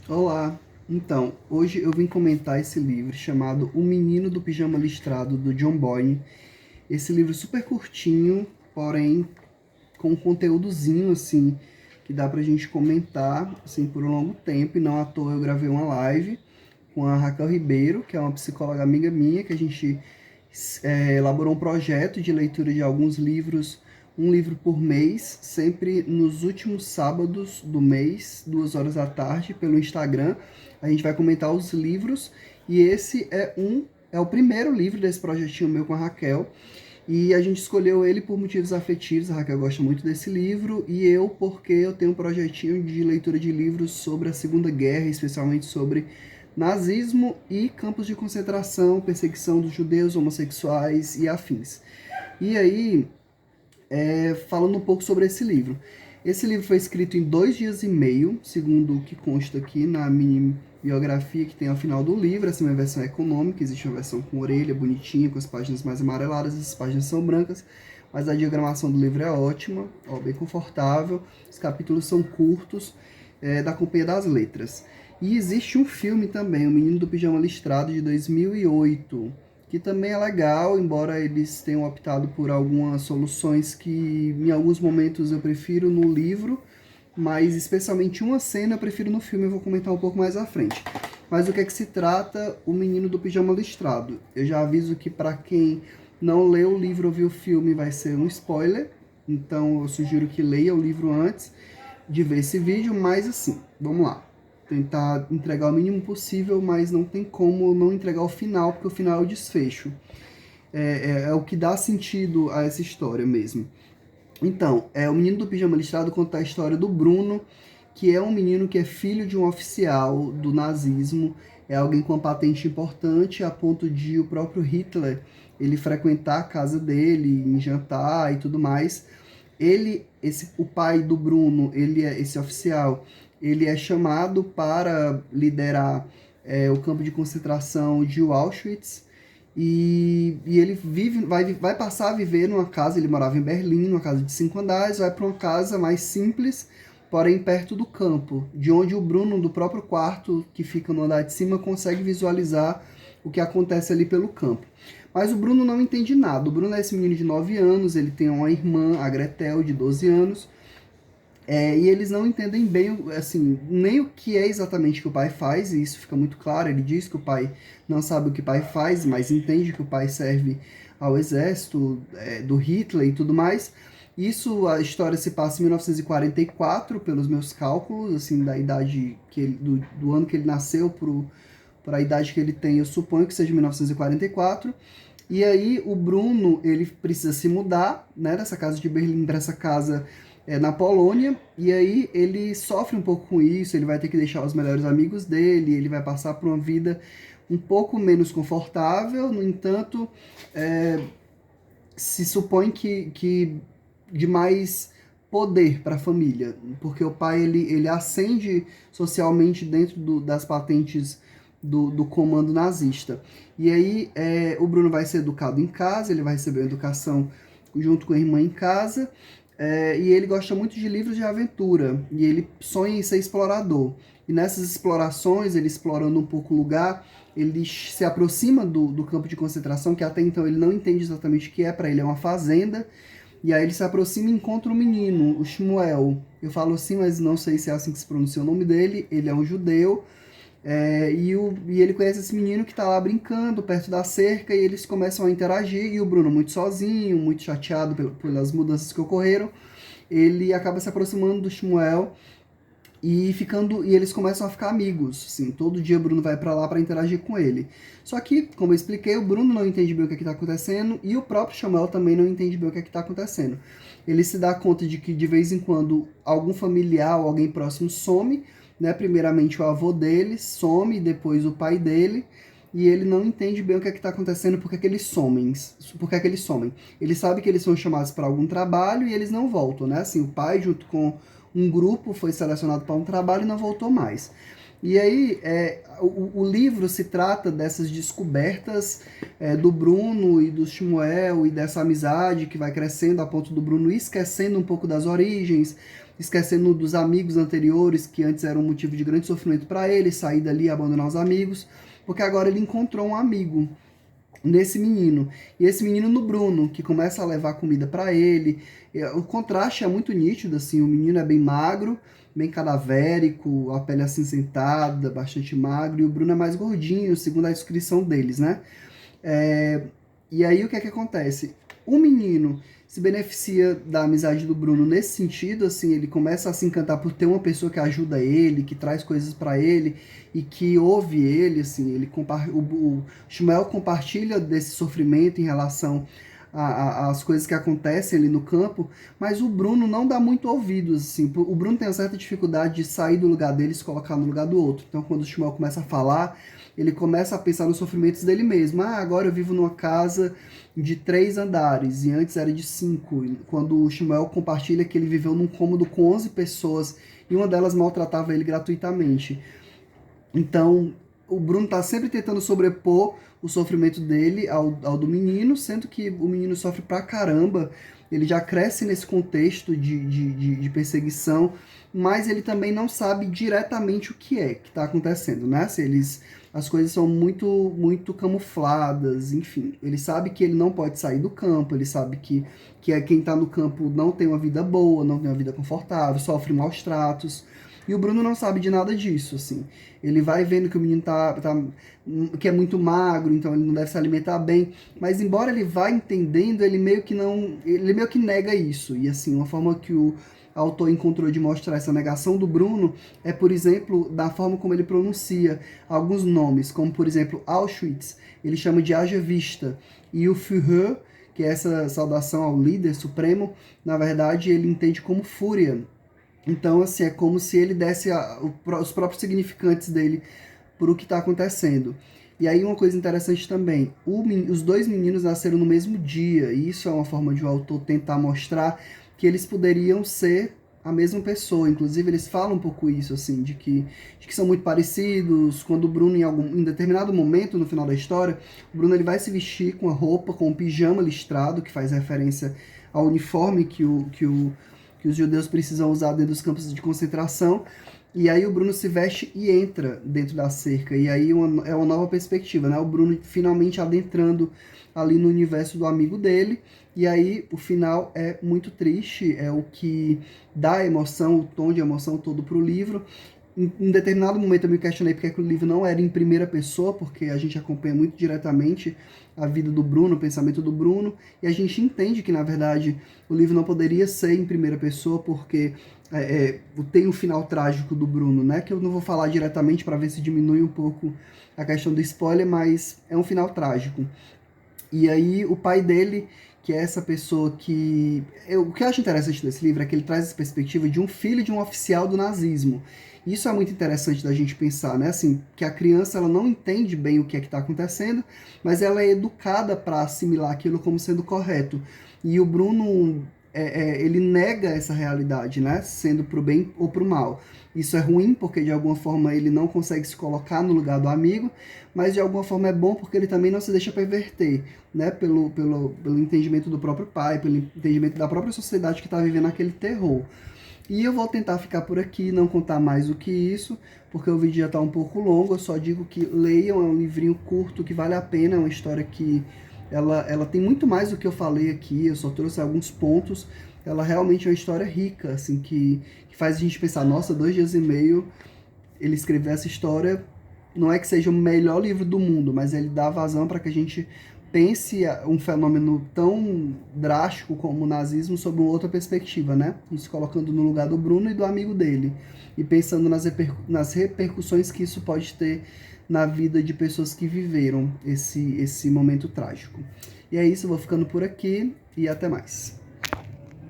Olá! Então, hoje eu vim comentar esse livro chamado O Menino do Pijama Listrado, do John Boyne. Esse livro super curtinho, porém com um conteúdozinho, assim, que dá pra gente comentar, assim, por um longo tempo. E não à toa eu gravei uma live com a Raquel Ribeiro, que é uma psicóloga amiga minha, que a gente elaborou um projeto de leitura de alguns livros, um livro por mês, sempre nos últimos sábados do mês, 2 horas da tarde, pelo Instagram. A gente vai comentar os livros, e esse é o primeiro livro desse projetinho meu com a Raquel. E a gente escolheu ele por motivos afetivos, a Raquel gosta muito desse livro, e eu porque eu tenho um projetinho de leitura de livros sobre a Segunda Guerra, especialmente sobre nazismo e campos de concentração, perseguição dos judeus, homossexuais e afins. E aí, falando um pouco sobre esse livro. Esse livro foi escrito em 2 dias e meio, segundo o que consta aqui na mini biografia que tem ao final do livro. Essa é uma versão econômica, existe uma versão com orelha, bonitinha, com as páginas mais amareladas, as páginas são brancas, mas a diagramação do livro é ótima, ó, bem confortável, os capítulos são curtos, da Companhia das Letras. E existe um filme também, O Menino do Pijama Listrado, de 2008, que também é legal, embora eles tenham optado por algumas soluções que em alguns momentos eu prefiro no livro, mas especialmente uma cena eu prefiro no filme, eu vou comentar um pouco mais à frente. Mas o que é que se trata O Menino do Pijama Listrado? Eu já aviso que para quem não leu o livro ou viu o filme vai ser um spoiler, então eu sugiro que leia o livro antes de ver esse vídeo, mas assim, vamos lá. Tentar entregar o mínimo possível, mas não tem como não entregar o final, porque o final é o desfecho. É o que dá sentido a essa história mesmo. Então, o Menino do Pijama Listrado conta a história do Bruno, que é um menino que é filho de um oficial do nazismo, é alguém com uma patente importante, a ponto de o próprio Hitler ele frequentar a casa dele, em jantar e tudo mais. O pai do Bruno, esse oficial, ele é chamado para liderar o campo de concentração de Auschwitz, e ele vai passar a viver numa casa. Ele morava em Berlim, numa casa de 5 andares, vai para uma casa mais simples, porém perto do campo, de onde o Bruno, do próprio quarto que fica no andar de cima, consegue visualizar o que acontece ali pelo campo. Mas o Bruno não entende nada. O Bruno é esse menino de 9 anos, ele tem uma irmã, a Gretel, de 12 anos, e eles não entendem bem, assim, nem o que é exatamente que o pai faz, e isso fica muito claro. Ele diz que o pai não sabe o que o pai faz, mas entende que o pai serve ao exército do Hitler e tudo mais. Isso, a história se passa em 1944, pelos meus cálculos, assim, da idade do ano que ele nasceu para a idade que ele tem, eu suponho que seja 1944. E aí o Bruno, ele precisa se mudar, né, dessa casa de Berlim para essa casa na Polônia, e aí ele sofre um pouco com isso. Ele vai ter que deixar os melhores amigos dele, ele vai passar por uma vida um pouco menos confortável. No entanto, se supõe que de mais poder para a família, porque o pai ele ascende socialmente dentro das patentes do comando nazista. E aí o Bruno vai ser educado em casa, ele vai receber uma educação junto com a irmã em casa, e ele gosta muito de livros de aventura, e ele sonha em ser explorador. E nessas explorações, ele explorando um pouco o lugar, ele se aproxima do campo de concentração, que até então ele não entende exatamente o que é. Para ele é uma fazenda, e aí ele se aproxima e encontra um menino, o Shmuel. Eu falo assim, mas não sei se é assim que se pronuncia o nome dele. Ele é um judeu, e ele conhece esse menino que está lá brincando perto da cerca, e eles começam a interagir, e o Bruno, muito sozinho, muito chateado pelas mudanças que ocorreram, ele acaba se aproximando do Shmuel, e eles começam a ficar amigos. Assim, todo dia o Bruno vai para lá para interagir com ele. Só que, como eu expliquei, o Bruno não entende bem o que está acontecendo, e o próprio Shmuel também não entende bem o que está acontecendo. Ele se dá conta de que de vez em quando algum familiar ou alguém próximo some, né? Primeiramente o avô dele some, depois o pai dele, e ele não entende bem o que está acontecendo, porque que eles somem. Ele sabe que eles são chamados para algum trabalho e eles não voltam, né? Assim, o pai, junto com um grupo, foi selecionado para um trabalho e não voltou mais. E aí, o livro se trata dessas descobertas do Bruno e do Shmuel, e dessa amizade que vai crescendo a ponto do Bruno ir esquecendo um pouco das origens, esquecendo dos amigos anteriores, que antes eram um motivo de grande sofrimento para ele, sair dali e abandonar os amigos, porque agora ele encontrou um amigo nesse menino. E esse menino no Bruno, que começa a levar comida para ele. O contraste é muito nítido, assim, o menino é bem magro, bem cadavérico, a pele acinzentada, bastante magro, e o Bruno é mais gordinho, segundo a descrição deles, né? E aí o que é que acontece? O menino se beneficia da amizade do Bruno nesse sentido, assim, ele começa a se encantar por ter uma pessoa que ajuda ele, que traz coisas para ele e que ouve ele, assim, o Shmuel compartilha desse sofrimento em relação às coisas que acontecem ali no campo, mas o Bruno não dá muito ouvidos, assim, o Bruno tem uma certa dificuldade de sair do lugar dele e se colocar no lugar do outro, então quando o Shmuel começa a falar, ele começa a pensar nos sofrimentos dele mesmo. Agora eu vivo numa casa de 3 andares, e antes era de 5. Quando o Shmuel compartilha que ele viveu num cômodo com 11 pessoas, e uma delas maltratava ele gratuitamente. Então, o Bruno está sempre tentando sobrepor o sofrimento dele ao do menino, sendo que o menino sofre pra caramba, ele já cresce nesse contexto de perseguição, mas ele também não sabe diretamente o que é que está acontecendo, né? As coisas são muito, muito camufladas, enfim. Ele sabe que ele não pode sair do campo, ele sabe que quem está no campo não tem uma vida boa, não tem uma vida confortável, sofre maus tratos. E o Bruno não sabe de nada disso, assim. Ele vai vendo que o menino que é muito magro, então ele não deve se alimentar bem. Mas embora ele vá entendendo, ele meio que nega isso. E assim, uma forma que o autor encontrou de mostrar essa negação do Bruno é, por exemplo, da forma como ele pronuncia alguns nomes, como, por exemplo, Auschwitz, ele chama de Haja Vista. E o Führer, que é essa saudação ao líder supremo, na verdade ele entende como fúria. Então, assim, é como se ele desse os próprios significantes dele por o que está acontecendo. E aí uma coisa interessante também, os dois meninos nasceram no mesmo dia, e isso é uma forma de o autor tentar mostrar que eles poderiam ser a mesma pessoa. Inclusive, eles falam um pouco isso, assim, de que são muito parecidos. Quando o Bruno, em determinado momento, no final da história, o Bruno ele vai se vestir com a roupa, com um pijama listrado, que faz referência ao uniforme que os judeus precisam usar dentro dos campos de concentração. E aí o Bruno se veste e entra dentro da cerca. E aí é uma nova perspectiva, né? O Bruno finalmente adentrando ali no universo do amigo dele. E aí o final é muito triste, é o que dá a emoção, o tom de emoção todo pro livro. Em determinado momento eu me questionei porque que o livro não era em primeira pessoa, porque a gente acompanha muito diretamente a vida do Bruno, o pensamento do Bruno, e a gente entende que, na verdade, o livro não poderia ser em primeira pessoa, porque tem um final trágico do Bruno, né? Que eu não vou falar diretamente para ver se diminui um pouco a questão do spoiler, mas é um final trágico. E aí o pai dele, que é essa pessoa que... O que eu acho interessante desse livro é que ele traz essa perspectiva de um filho de um oficial do nazismo. Isso é muito interessante da gente pensar, né? Assim, que a criança ela não entende bem o que é que está acontecendo, mas ela é educada para assimilar aquilo como sendo correto. E o Bruno, ele nega essa realidade, né? Sendo pro bem ou pro mal. Isso é ruim porque de alguma forma ele não consegue se colocar no lugar do amigo, mas de alguma forma é bom porque ele também não se deixa perverter, né? Pelo entendimento do próprio pai, pelo entendimento da própria sociedade que está vivendo aquele terror. E eu vou tentar ficar por aqui, não contar mais do que isso, porque o vídeo já está um pouco longo. Eu só digo que leiam, é um livrinho curto que vale a pena, é uma história que ela tem muito mais do que eu falei aqui, eu só trouxe alguns pontos. Ela realmente é uma história rica, assim, que faz a gente pensar, nossa, 2 dias e meio ele escreveu essa história. Não é que seja o melhor livro do mundo, mas ele dá vazão para que a gente pense um fenômeno tão drástico como o nazismo sob uma outra perspectiva, né? Isso colocando no lugar do Bruno e do amigo dele. E pensando nas repercussões que isso pode ter na vida de pessoas que viveram esse momento trágico. E é isso, eu vou ficando por aqui e até mais.